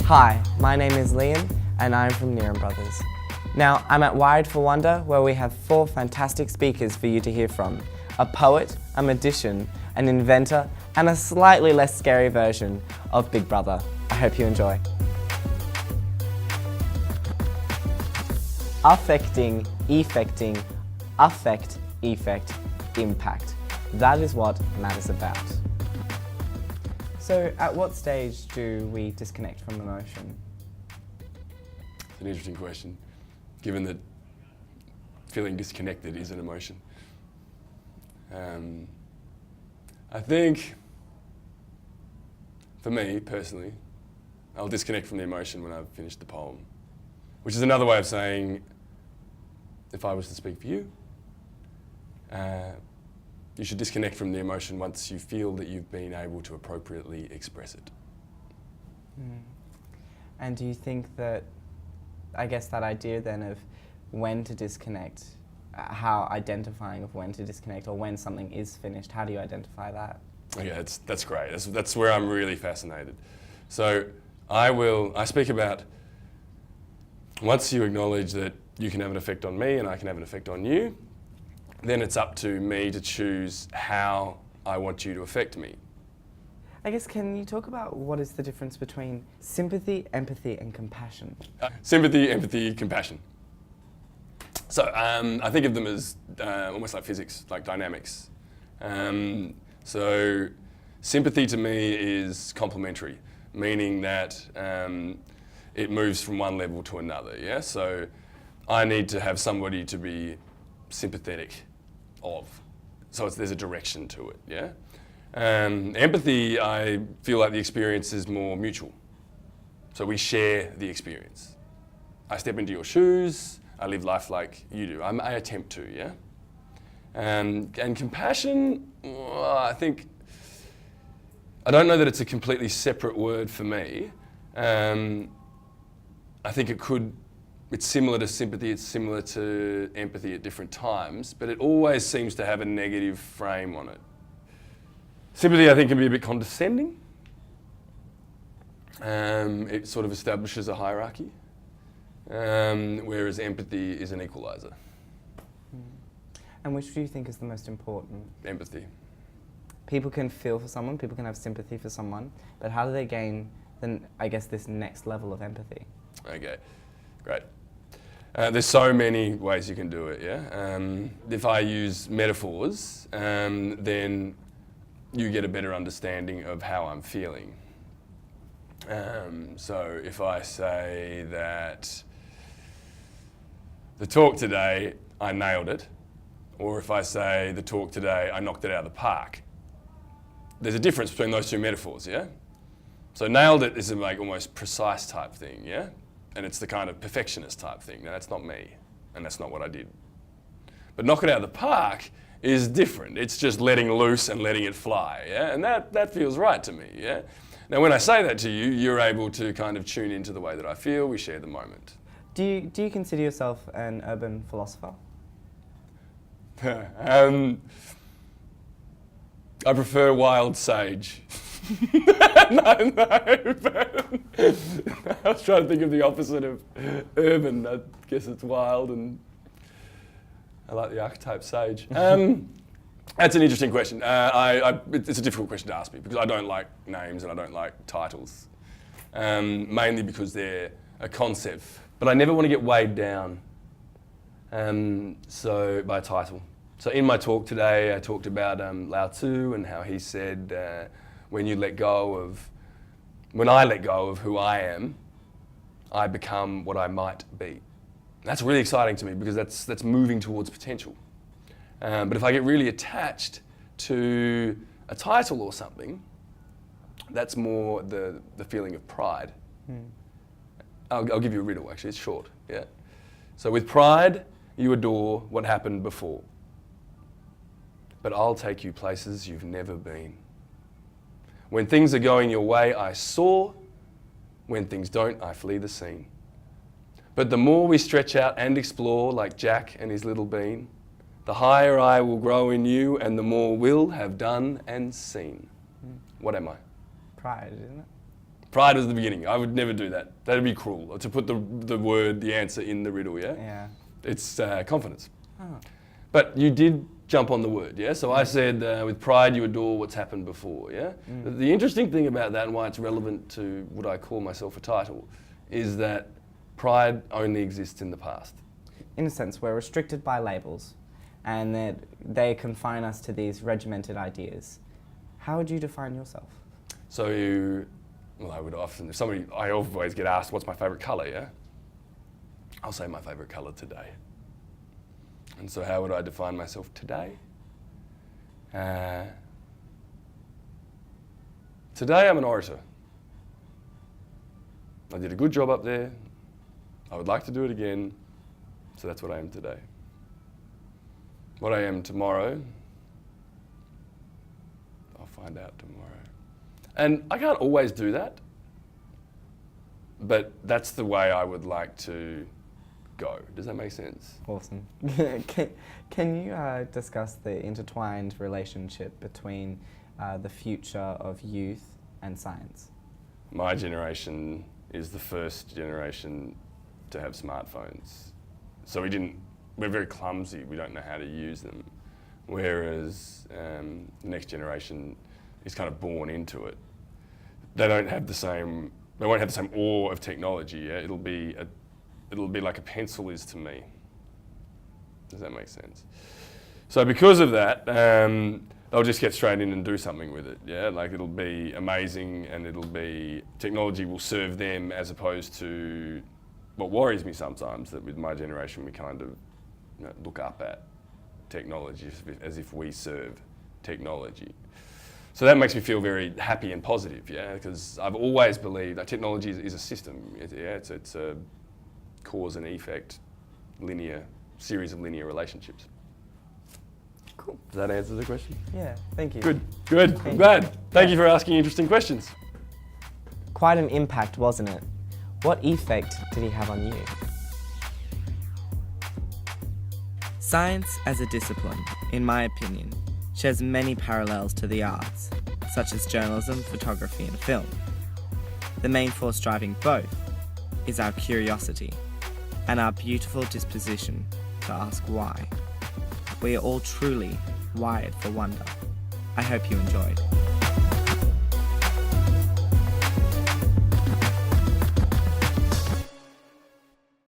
Hi, my name is Liam and I'm from Neeran Brothers. Now, I'm at Wired for Wonder where we have 4 fantastic speakers for you to hear from. A poet, a magician, an inventor, and a slightly less scary version of Big Brother. I hope you enjoy. Affecting, effecting, affect, effect, impact. That is what matter's about. So, at what stage do we disconnect from emotion? It's an interesting question, given that feeling disconnected is an emotion. I think, for me personally, I'll disconnect from the emotion when I've finished the poem, which is another way of saying, if I was to speak for you, you should disconnect from the emotion once you feel that you've been able to appropriately express it. And do you think that, I guess that idea then of when to disconnect, how identifying of when to disconnect or when something is finished, how do you identify that? Okay, that's great. That's where I'm really fascinated. So I speak about once you acknowledge that you can have an effect on me and I can have an effect on you, then it's up to me to choose how I want you to affect me. I guess, can you talk about what is the difference between sympathy, empathy and compassion? Sympathy, empathy, compassion. So I think of them as almost like physics, like dynamics. So sympathy to me is complementary, meaning that it moves from one level to another, yeah? So I need to have somebody to be sympathetic of. So there's a direction to it, yeah? Empathy, I feel like the experience is more mutual. So we share the experience. I step into your shoes, I live life like you do. I attempt to, yeah? And compassion, I don't know that it's a completely separate word for me. I think it's similar to sympathy, it's similar to empathy at different times, but it always seems to have a negative frame on it. Sympathy, I think, can be a bit condescending. It sort of establishes a hierarchy, whereas empathy is an equaliser. And which do you think is the most important? Empathy. People can feel for someone, people can have sympathy for someone, but how do they gain, this next level of empathy? Okay, great. There's so many ways you can do it, yeah? If I use metaphors, then you get a better understanding of how I'm feeling. So if I say that the talk today, I nailed it, or if I say the talk today, I knocked it out of the park, there's a difference between those two metaphors, yeah? So nailed it is a almost precise type thing, yeah? And it's the kind of perfectionist type thing. Now that's not me, and that's not what I did. But knock it out of the park is different. It's just letting loose and letting it fly, yeah? And that feels right to me, yeah? Now when I say that to you, you're able to kind of tune into the way that I feel, we share the moment. Do you consider yourself an urban philosopher? I prefer wild sage. No, but I was trying to think of the opposite of urban. I guess it's wild, and I like the archetype sage. That's an interesting question. It's a difficult question to ask me because I don't like names and I don't like titles, mainly because they're a concept. But I never want to get weighed down by a title. So in my talk today, I talked about Lao Tzu and how he said, when I let go of who I am, I become what I might be. That's really exciting to me because that's moving towards potential. But if I get really attached to a title or something, that's more the feeling of pride. I'll give you a riddle, actually, it's short, yeah? So with pride, you adore what happened before. But I'll take you places you've never been. When things are going your way, I soar. When things don't, I flee the scene. But the more we stretch out and explore, like Jack and his little bean, the higher I will grow in you and the more we'll have done and seen. What am I? Pride, isn't it? Pride was the beginning. I would never do that. That'd be cruel, to put the answer in the riddle, yeah? Yeah. It's confidence. Oh. But you did jump on the word, yeah? So I said, with pride you adore what's happened before, yeah? The interesting thing about that and why it's relevant to would I call myself a title is that pride only exists in the past. In a sense, we're restricted by labels and that they confine us to these regimented ideas. How would you define yourself? So I would often, I always get asked, what's my favourite colour, yeah? I'll say my favourite colour today. And so how would I define myself today? Today I'm an orator. I did a good job up there. I would like to do it again. So that's what I am today. What I am tomorrow, I'll find out tomorrow. And I can't always do that, but that's the way I would like to go. Does that make sense? Awesome. Can you discuss the intertwined relationship between the future of youth and science? My generation is the first generation to have smartphones. So we're very clumsy, we don't know how to use them. Whereas the next generation is kind of born into it. They won't have the same awe of technology, yeah? It'll be like a pencil is to me. Does that make sense? So because of that, they'll just get straight in and do something with it, yeah? Like it'll be amazing and technology will serve them as opposed to what worries me sometimes, that with my generation we kind of look up at technology as if we serve technology. So that makes me feel very happy and positive, yeah? Because I've always believed that technology is a system, it's a cause and effect, series of linear relationships. Cool. Does that answer the question? Yeah, thank you. Good. I'm glad. Thank you for asking interesting questions. Quite an impact, wasn't it? What effect did he have on you? Science as a discipline, in my opinion, shares many parallels to the arts, such as journalism, photography and film. The main force driving both is our curiosity and our beautiful disposition to ask why. We are all truly wired for wonder. I hope you enjoyed.